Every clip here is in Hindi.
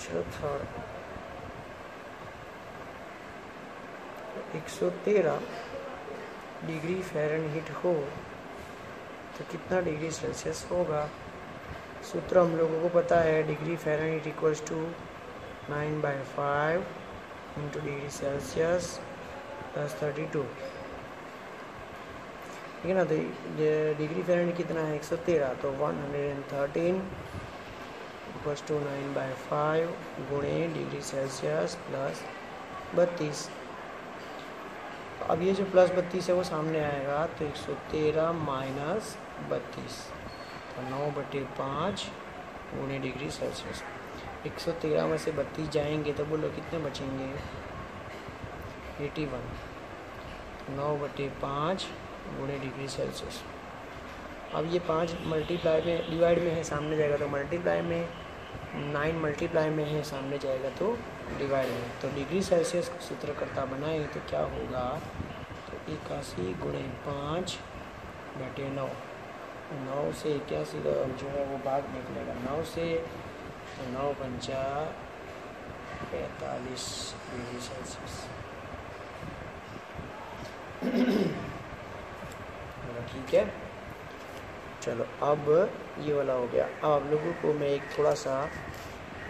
चलो थर्ड 113 डिग्री फ़ारेनहीट हो तो कितना डिग्री सेल्सियस होगा। सूत्र हम लोगों को पता है, degree Fahrenheit equals to 9/5 into degree Celsius plus 32, ठीक है ना। तो ये डिग्री फ़ारेनहीट कितना है 113, तो 113 इक्वल्स टू 9/5 गुणे डिग्री सेल्सियस प्लस 32। अब ये जो प्लस 32 है वो सामने आएगा, तो 113 माइनस 32, तो 9/5 गुणे डिग्री सेल्सियस। 113 में से 32 जाएंगे तो बोलो कितने बचेंगे 81, 9/5 गुणे डिग्री सेल्सियस। अब ये 5 मल्टीप्लाई में डिवाइड में है, सामने जाएगा तो मल्टीप्लाई में, 9 मल्टीप्लाई में है, सामने जाएगा तो डिवाइड में। तो डिग्री सेल्सियस को सूत्रकर्ता बनाए तो क्या होगा, तो 81 गुणे 5/9, 9 से 81 का जो है वो भाग निकलेगा 9 से, तो 9×5 45 डिग्री सेल्सियस। ठीक है, चलो अब ये वाला हो गया। अब आप लोगों को मैं एक थोड़ा सा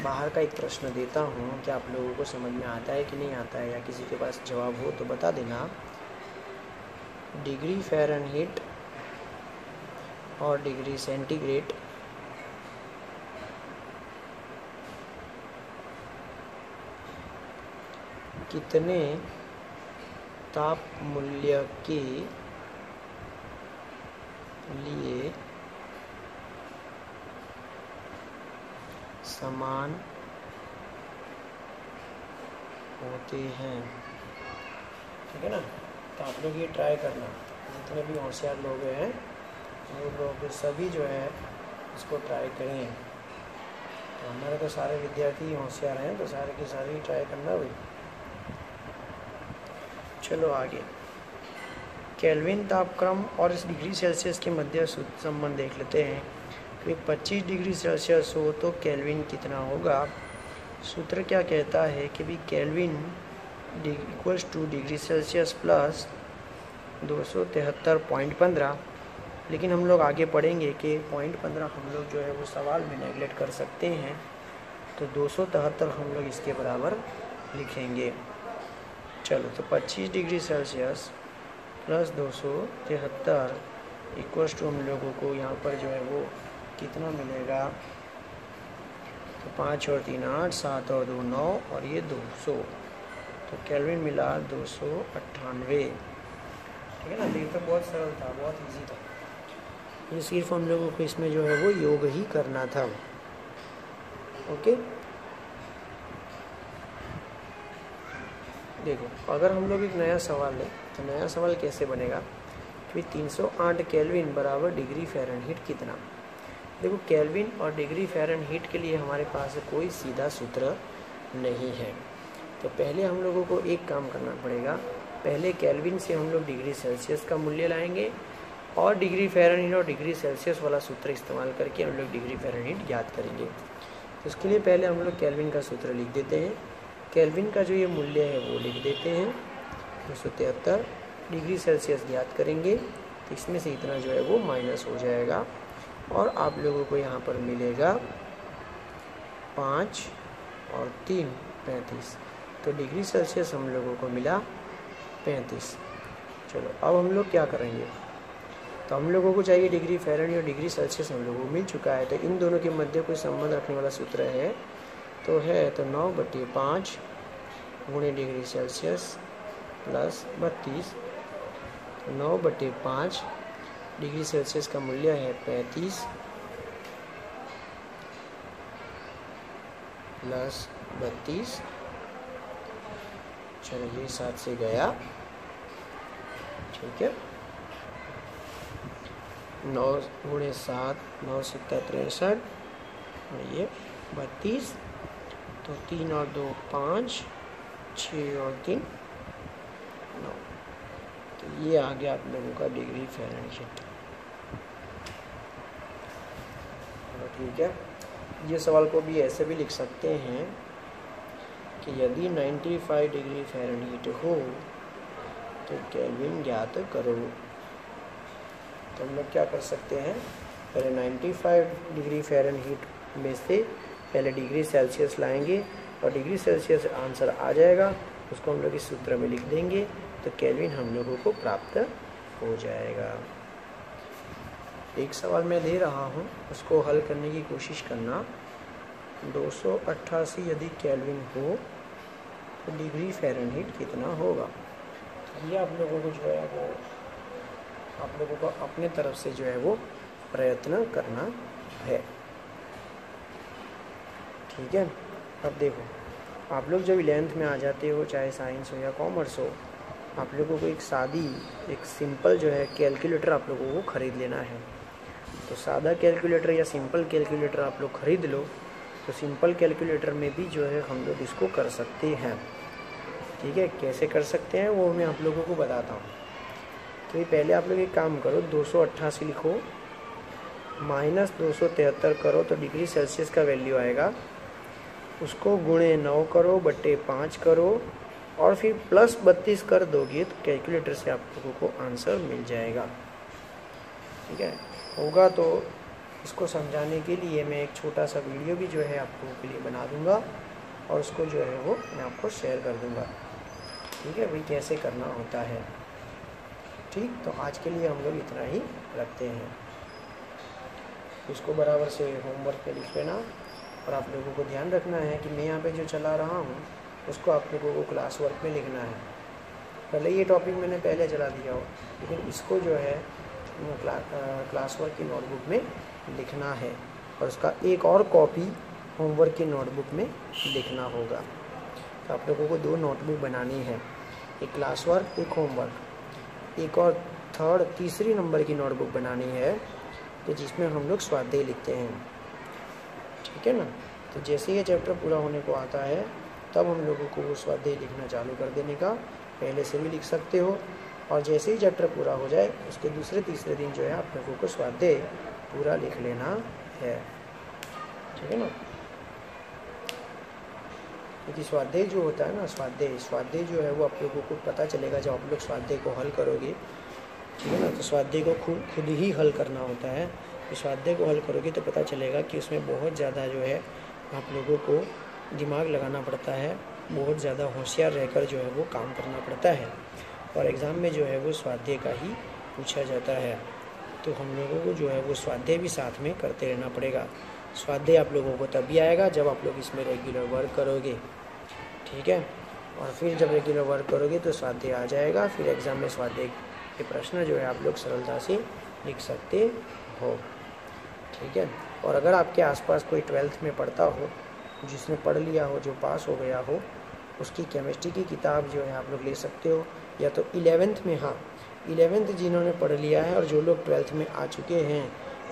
बाहर का एक प्रश्न देता हूँ, क्या आप लोगों को समझ में आता है कि नहीं आता है, या किसी के पास जवाब हो तो बता देना। डिग्री फ़ारेनहीट और डिग्री सेंटीग्रेड कितने ताप मूल्य के लिए समान होते हैं, ठीक है ना। तो आप लोग ये ट्राई करना, जितने भी होशियार लोग हैं वो लोग सभी जो है इसको ट्राई करें। तो हमारे तो सारे विद्यार्थी होशियार हैं, तो सारे के सारे ही ट्राई करना भाई। चलो आगे, केल्विन तापक्रम और इस डिग्री सेल्सियस के मध्य संबंध देख लेते हैं। कि 25 डिग्री सेल्सियस हो तो केल्विन कितना होगा। सूत्र क्या कहता है कि भी kelvin equals two degree Celsius plus 273.15। लेकिन हम लोग आगे पढ़ेंगे कि 0.15 हम लोग जो है वो सवाल में नेगलेक्ट कर सकते हैं, तो 273 हम लोग इसके बराबर लिखेंगे। चलो, तो 25 degree Celsius plus 273 equals to हम लोगों को यहाँ पर जो है वो कितना मिलेगा, तो 5 और 3 8, 7 और 2 9 और ये 200, तो केल्विन मिला 298, ठीक है ना। तो ये तो बहुत सरल था, बहुत इजी था, ये सिर्फ हम लोगों को इसमें जो है वो योग ही करना था। ओके, देखो अगर हम लोग एक नया सवाल लें तो नया सवाल कैसे बनेगा कि 308 केल्विन बराबर डिग्री फ़ारेनहीट कितना। देखो, केल्विन और डिग्री फ़ारेनहीट के लिए हमारे पास कोई सीधा सूत्र नहीं है, तो पहले हम लोगों को एक काम करना पड़ेगा। पहले केल्विन से हम लोग डिग्री सेल्सियस का मूल्य लाएंगे और डिग्री फ़ारेनहीट और डिग्री सेल्सियस वाला सूत्र इस्तेमाल करके हम लोग डिग्री फ़ारेनहीट ज्ञात करेंगे। तो उसके लिए पहले हम लोग केल्विन का सूत्र लिख देते हैं। केल्विन का जो ये मूल्य है वो लिख देते हैं 273, डिग्री सेल्सियस ज्ञात करेंगे, तो इसमें से इतना जो है वो माइनस हो जाएगा और आप लोगों को यहाँ पर मिलेगा 5 और 3 35, तो डिग्री सेल्सियस हम लोगों को मिला 35। चलो, अब हम लोग क्या करेंगे, तो हम लोगों को चाहिए डिग्री फ़ारेनहीट और डिग्री सेल्सियस हम लोगों को मिल चुका है, तो इन दोनों के मध्य कोई संबंध रखने वाला सूत्र है तो 9/5 गुणे degree Celsius plus 32, 9/5 degree Celsius का मूल्य है 35 प्लस 32। चलो, ये 7 से गया, ठीक है। 9 गुणे 7, 9 7 63 और ये 32, तो 3 और 2 5, 6 और 3 9, तो ये आ गया आप लोगों का डिग्री फ़ारेनहीट। ठीक है, ये सवाल को भी ऐसे भी लिख सकते हैं कि यदि 95 डिग्री फ़ारेनहीट हो तो केल्विन ज्ञात करो। तो हम लोग क्या कर सकते हैं, पहले 95 डिग्री फ़ारेनहीट में से पहले डिग्री सेल्सियस लाएंगे और डिग्री सेल्सियस आंसर आ जाएगा, उसको हम लोग इस सूत्र में लिख देंगे तो केल्विन हम लोगों को प्राप्त हो जाएगा। एक सवाल मैं दे रहा हूँ, उसको हल करने की कोशिश करना। 288 यदि केल्विन हो तो डिग्री फ़ारेनहीट कितना होगा। ये आप लोगों को जो है वो आप लोगों को अपने तरफ से जो है वो प्रयत्न करना है, ठीक है। अब देखो, आप लोग जब 11th में आ जाते हो, चाहे साइंस हो या कॉमर्स हो, आप लोगों को एक सिंपल जो है कैलकुलेटर आप लोगों को ख़रीद लेना है। तो सादा कैलकुलेटर या सिंपल कैलकुलेटर आप लोग ख़रीद लो, तो सिंपल कैलकुलेटर में भी जो है हम लोग इसको कर सकते हैं, ठीक है। कैसे कर सकते हैं वो मैं आप लोगों को बताता हूँ। तो ये पहले आप लोग एक काम करो, 288 लिखो माइनस 273 करो तो डिग्री सेल्सियस का वैल्यू आएगा, उसको गुणे 9 करो बटे 5 करो और फिर प्लस 32 कर दोगे तो कैलकुलेटर से आप लोगों को आंसर मिल जाएगा, ठीक है। होगा तो इसको समझाने के लिए मैं एक छोटा सा वीडियो भी जो है आप लोगों के लिए बना दूंगा और उसको जो है वो मैं आपको शेयर कर दूंगा, ठीक है भाई, कैसे करना होता है, ठीक। तो आज के लिए हम लोग इतना ही रखते हैं। इसको बराबर से होमवर्क पे लिख लेना और आप लोगों को ध्यान रखना है कि मैं यहाँ पे जो चला रहा हूँ उसको आप लोगों को क्लास वर्क में लिखना है। भले ये टॉपिक मैंने पहले चला दिया हो, लेकिन इसको जो है क्लास वर्क की नोटबुक में लिखना है और उसका एक और कॉपी होमवर्क की नोटबुक में लिखना होगा। तो आप लोगों को 2 नोटबुक बनानी है, एक क्लास वर्क एक होमवर्क, एक और तीसरी नंबर की नोटबुक बनानी है तो जिसमें हम लोग स्वाध्याय लिखते हैं, ठीक है ना। तो जैसे ये चैप्टर पूरा होने को आता है तब हम लोगों को वो स्वाध्याय लिखना चालू कर देने का, पहले से भी लिख सकते हो और जैसे ही चैप्टर पूरा हो जाए उसके दूसरे तीसरे दिन जो है आप लोगों को स्वाध्याय पूरा लिख लेना है, ठीक है ना। क्योंकि स्वाध्याय जो होता है ना, स्वाध्याय जो है वो आप लोगों को पता चलेगा जब आप लोग स्वाध्याय को हल करोगे, ठीक है ना। तो स्वाध्याय को खुद ही हल करना होता है। तो स्वाध्याय को हल करोगे तो पता चलेगा कि उसमें बहुत ज़्यादा जो है आप लोगों को दिमाग लगाना पड़ता है, बहुत ज़्यादा होशियार रहकर जो है वो काम करना पड़ता है और एग्ज़ाम में जो है वो स्वाध्याय का ही पूछा जाता है। तो हम लोगों को जो है वो स्वाध्याय भी साथ में करते रहना पड़ेगा। स्वाध्याय आप लोगों को तभी आएगा जब आप लोग इसमें रेगुलर वर्क करोगे, ठीक है। और फिर जब रेगुलर वर्क करोगे तो स्वाध्याय आ जाएगा, फिर एग्ज़ाम में स्वाध्याय के प्रश्न जो है आप लोग सरलता से लिख सकते हो, ठीक है। और अगर आपके आसपास कोई 12th में पढ़ता हो, जिसने पढ़ लिया हो, जो पास हो गया हो, उसकी केमिस्ट्री की किताब जो है आप लोग ले सकते हो, या तो 11th में, हाँ 11th जिन्होंने पढ़ लिया है और जो लोग 12th में आ चुके हैं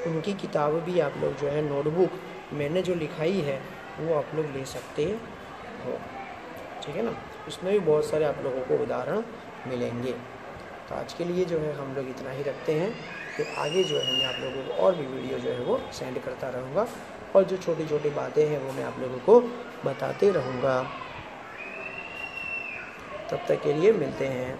उनकी किताब भी आप लोग जो है नोटबुक मैंने जो लिखाई है वो आप लोग ले सकते हो, ठीक है ना। उसमें भी बहुत सारे आप लोगों को उदाहरण मिलेंगे। तो आज के लिए जो है हम लोग इतना ही रखते हैं, फिर आगे जो है मैं आप लोगों को और भी वीडियो जो है वो सेंड करता रहूँगा और जो छोटी छोटी बातें हैं वो मैं आप लोगों को बताते रहूँगा। तब तक के लिए मिलते हैं।